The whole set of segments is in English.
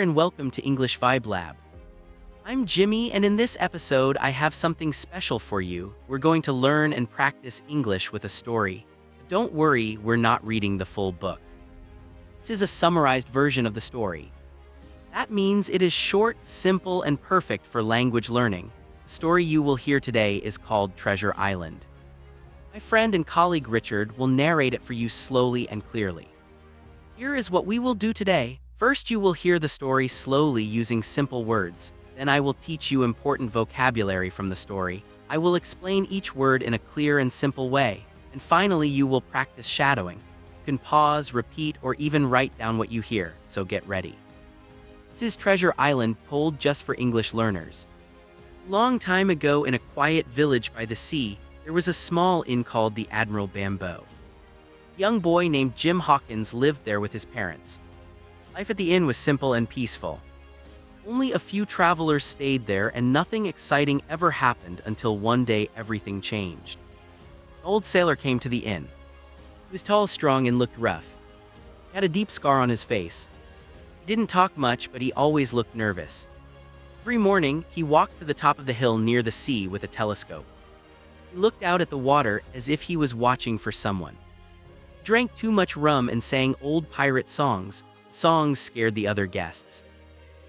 and welcome to English Vibe Lab. I'm Jimmy, and in this episode, I have something special for you. We're going to learn and practice English with a story. But don't worry, we're not reading the full book. This is a summarized version of the story. That means it is short, simple, and perfect for language learning. The story you will hear today is called Treasure Island. My friend and colleague Richard will narrate it for you slowly and clearly. Here is what we will do today. First, you will hear the story slowly using simple words. Then I will teach you important vocabulary from the story. I will explain each word in a clear and simple way. And finally, you will practice shadowing. You can pause, repeat, or even write down what you hear, so get ready. This is Treasure Island, told just for English learners. Long time ago, in a quiet village by the sea, there was a small inn called the Admiral Bamboo. A young boy named Jim Hawkins lived there with his parents. Life at the inn was simple and peaceful. Only a few travelers stayed there, and nothing exciting ever happened until one day everything changed. An old sailor came to the inn. He was tall, strong, and looked rough. He had a deep scar on his face. He didn't talk much, but he always looked nervous. Every morning, he walked to the top of the hill near the sea with a telescope. He looked out at the water as if he was watching for someone. He drank too much rum and sang old pirate songs. Songs scared the other guests.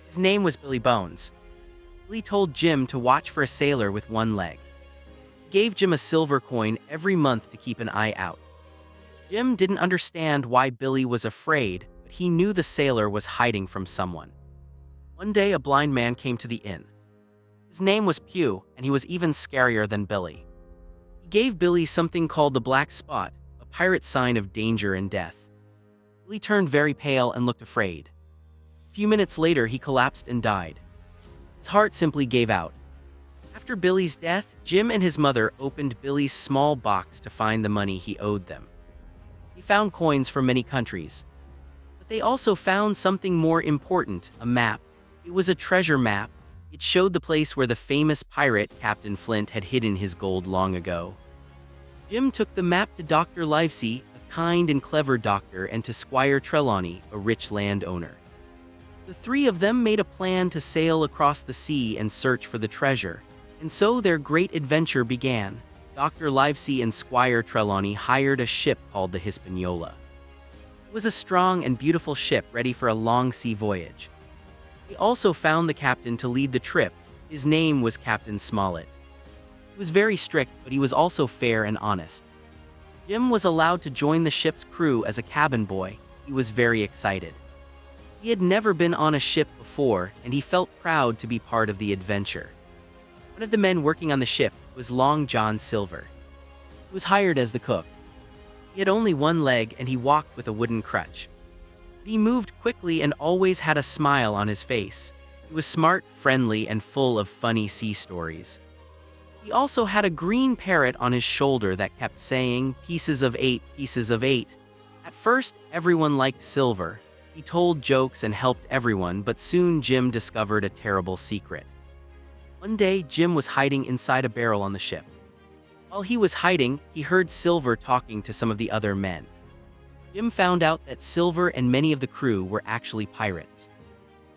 His name was Billy Bones. Billy told Jim to watch for a sailor with one leg. He gave Jim a silver coin every month to keep an eye out. Jim didn't understand why Billy was afraid, but he knew the sailor was hiding from someone. One day, a blind man came to the inn. His name was Pew, and he was even scarier than Billy. He gave Billy something called the black spot, a pirate sign of danger and death. Billy turned very pale and looked afraid. A few minutes later, he collapsed and died. His heart simply gave out. After Billy's death, Jim and his mother opened Billy's small box to find the money he owed them. He found coins from many countries. But they also found something more important, a map. It was a treasure map. It showed the place where the famous pirate, Captain Flint, had hidden his gold long ago. Jim took the map to Dr. Livesey, kind and clever doctor, and to Squire Trelawney, a rich landowner. The three of them made a plan to sail across the sea and search for the treasure, and so their great adventure began. Dr. Livesey and Squire Trelawney hired a ship called the Hispaniola. It was a strong and beautiful ship ready for a long sea voyage. They also found the captain to lead the trip. His name was Captain Smollett. He was very strict, but he was also fair and honest. Jim was allowed to join the ship's crew as a cabin boy. He was very excited. He had never been on a ship before, and he felt proud to be part of the adventure. One of the men working on the ship was Long John Silver. He was hired as the cook. He had only one leg, and he walked with a wooden crutch. But he moved quickly and always had a smile on his face. He was smart, friendly, and full of funny sea stories. He also had a green parrot on his shoulder that kept saying, "Pieces of 8, pieces of 8." At first, everyone liked Silver. He told jokes and helped everyone, but soon Jim discovered a terrible secret. One day, Jim was hiding inside a barrel on the ship. While he was hiding, he heard Silver talking to some of the other men. Jim found out that Silver and many of the crew were actually pirates.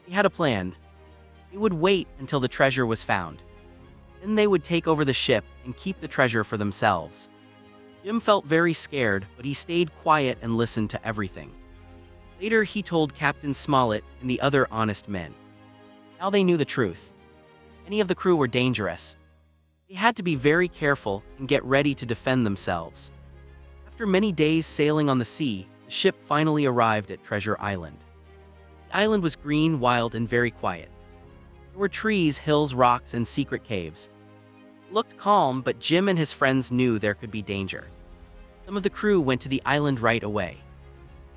He had a plan. He would wait until the treasure was found. Then they would take over the ship and keep the treasure for themselves. Jim felt very scared, but he stayed quiet and listened to everything. Later, he told Captain Smollett and the other honest men. Now they knew the truth. Many of the crew were dangerous. They had to be very careful and get ready to defend themselves. After many days sailing on the sea, the ship finally arrived at Treasure Island. The island was green, wild, and very quiet. There were trees, hills, rocks, and secret caves. It looked calm, but Jim and his friends knew there could be danger. Some of the crew went to the island right away.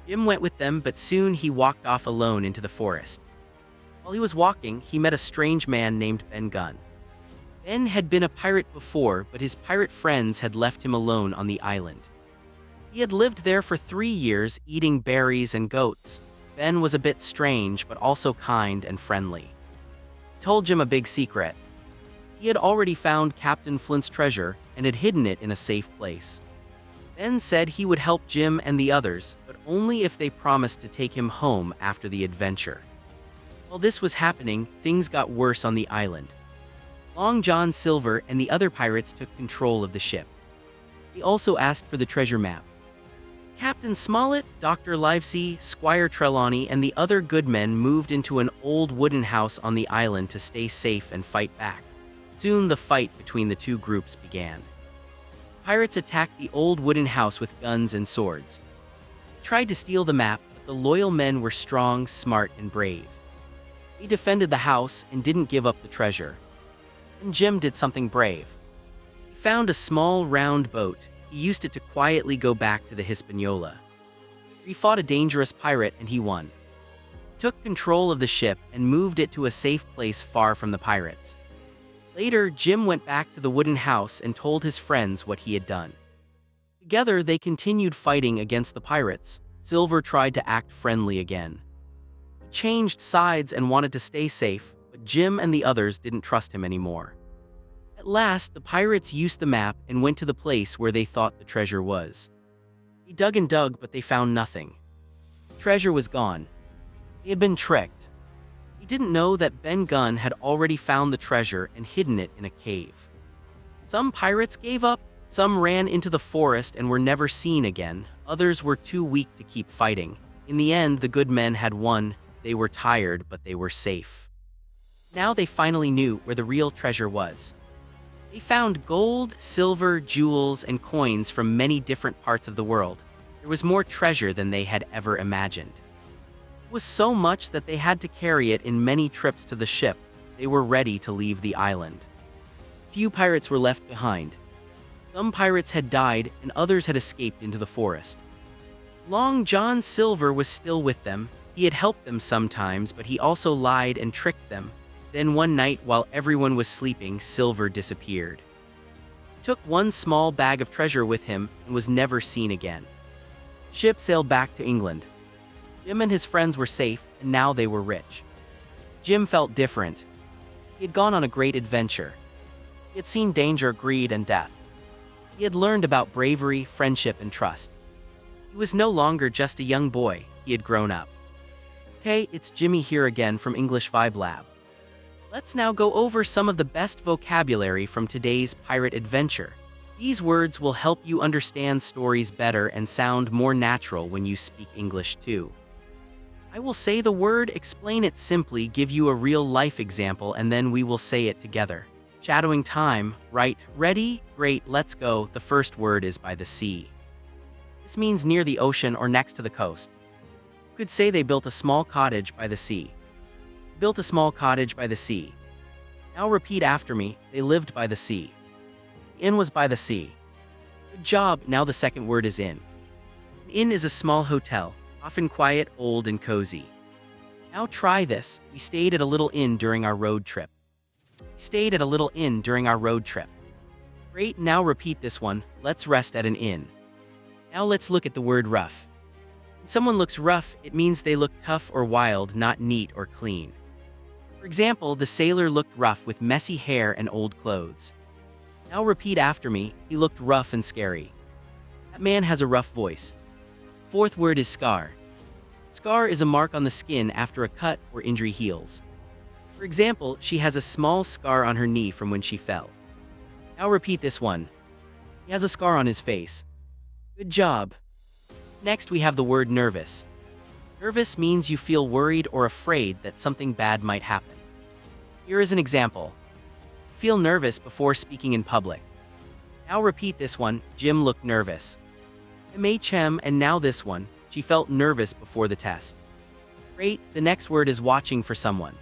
Jim went with them, but soon he walked off alone into the forest. While he was walking, he met a strange man named Gunn. Ben had been a pirate before, but his pirate friends had left him alone on the island. He had lived there for 3 years, eating berries and goats. Ben was a bit strange, but also kind and friendly. He told Jim a big secret. He had already found Captain Flint's treasure and had hidden it in a safe place. Ben said he would help Jim and the others, but only if they promised to take him home after the adventure. While this was happening, things got worse on the island. Long John Silver and the other pirates took control of the ship. They also asked for the treasure map. Captain Smollett, Dr. Livesey, Squire Trelawney, and the other good men moved into an old wooden house on the island to stay safe and fight back. Soon the fight between the two groups began. Pirates attacked the old wooden house with guns and swords. They tried to steal the map, but the loyal men were strong, smart, and brave. They defended the house and didn't give up the treasure. And Jim did something brave. He found a small, round boat. He used it to quietly go back to the Hispaniola. He fought a dangerous pirate and he won. He took control of the ship and moved it to a safe place far from the pirates. Later, Jim went back to the wooden house and told his friends what he had done. Together, they continued fighting against the pirates. Silver tried to act friendly again. He changed sides and wanted to stay safe, but Jim and the others didn't trust him anymore. At last, the pirates used the map and went to the place where they thought the treasure was. They dug and dug, but they found nothing. The treasure was gone. They had been tricked. They didn't know that Gunn had already found the treasure and hidden it in a cave. Some pirates gave up, some ran into the forest and were never seen again, others were too weak to keep fighting. In the end, the good men had won. They were tired, but they were safe. Now they finally knew where the real treasure was. They found gold, silver, jewels, and coins from many different parts of the world. There was more treasure than they had ever imagined. It was so much that they had to carry it in many trips to the ship. They were ready to leave the island. Few pirates were left behind. Some pirates had died and others had escaped into the forest. Long John Silver was still with them. He had helped them sometimes, but he also lied and tricked them. Then one night, while everyone was sleeping, Silver disappeared. He took one small bag of treasure with him and was never seen again. The ship sailed back to England. Jim and his friends were safe, and now they were rich. Jim felt different. He had gone on a great adventure. He had seen danger, greed, and death. He had learned about bravery, friendship, and trust. He was no longer just a young boy, he had grown up. Hey, it's Jimmy here again from English Vibe Lab. Let's now go over some of the best vocabulary from today's pirate adventure. These words will help you understand stories better and sound more natural when you speak English too. I will say the word, explain it simply, give you a real-life example, and then we will say it together. Shadowing time, right? Ready? Great, let's go. The first word is by the sea. This means near the ocean or next to the coast. You could say they built a small cottage by the sea. Built a small cottage by the sea. Now repeat after me, they lived by the sea. The inn was by the sea. Good job, now the second word is inn. An inn is a small hotel, often quiet, old, and cozy. Now try this, we stayed at a little inn during our road trip. We stayed at a little inn during our road trip. Great, now repeat this one, let's rest at an inn. Now let's look at the word rough. When someone looks rough, it means they look tough or wild, not neat or clean. For example, the sailor looked rough with messy hair and old clothes. Now repeat after me, he looked rough and scary. That man has a rough voice. Fourth word is scar. Scar is a mark on the skin after a cut or injury heals. For example, she has a small scar on her knee from when she fell. Now repeat this one. He has a scar on his face. Good job. Next we have the word nervous. Nervous means you feel worried or afraid that something bad might happen. Here is an example. Feel nervous before speaking in public. Now repeat this one, Jim looked nervous. MHM, and now this one, she felt nervous before the test. Great, the next word is watching for someone.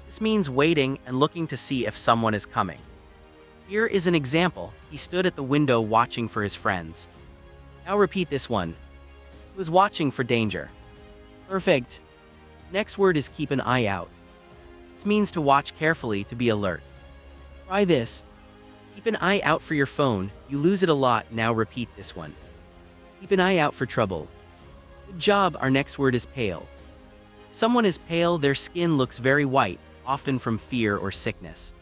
This means waiting and looking to see if someone is coming. Here is an example, he stood at the window watching for his friends. Now repeat this one. He was watching for danger. Perfect. Next word is keep an eye out. This means to watch carefully, to be alert. Try this. Keep an eye out for your phone, you lose it a lot, now repeat this one. Keep an eye out for trouble. Good job, our next word is pale. If someone is pale, their skin looks very white, often from fear or sickness.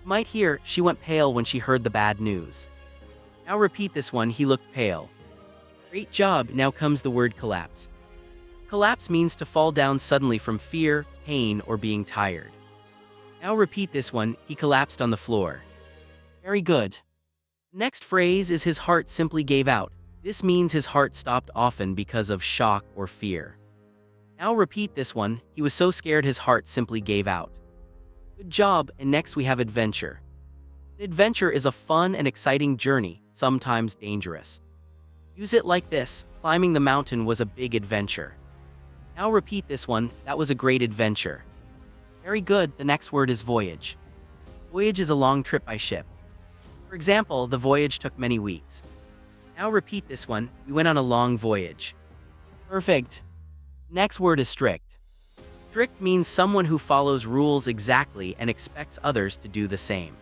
You might hear, she went pale when she heard the bad news. Now repeat this one, he looked pale. Great job, now comes the word collapse. Collapse means to fall down suddenly from fear, pain, or being tired. Now repeat this one, he collapsed on the floor. Very good. Next phrase is his heart simply gave out. This means his heart stopped often because of shock or fear. Now repeat this one, he was so scared his heart simply gave out. Good job, and next we have adventure. An adventure is a fun and exciting journey, sometimes dangerous. Use it like this, climbing the mountain was a big adventure. Now repeat this one, that was a great adventure. Very good, the next word is voyage. Voyage is a long trip by ship. For example, the voyage took many weeks. Now repeat this one, we went on a long voyage. Perfect. Next word is strict. Strict means someone who follows rules exactly and expects others to do the same.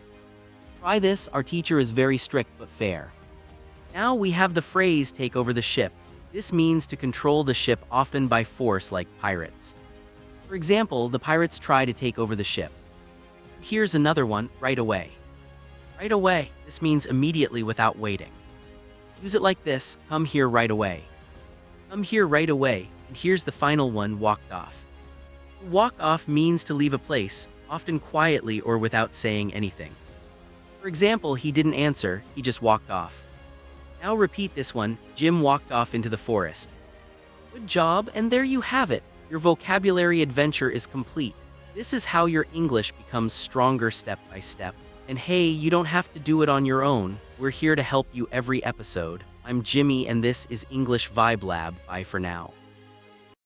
Try this, our teacher is very strict but fair. Now we have the phrase take over the ship. This means to control the ship often by force like pirates. For example, the pirates try to take over the ship. Here's another one, right away. Right away, this means immediately without waiting. Use it like this, come here right away. Come here right away, and here's the final one, walked off. Walk off means to leave a place, often quietly or without saying anything. For example, he didn't answer, he just walked off. Now repeat this one, Jim walked off into the forest. Good job, and there you have it. Your vocabulary adventure is complete. This is how your English becomes stronger step by step. And hey, you don't have to do it on your own. We're here to help you every episode. I'm Jimmy and this is English Vibe Lab. Bye for now.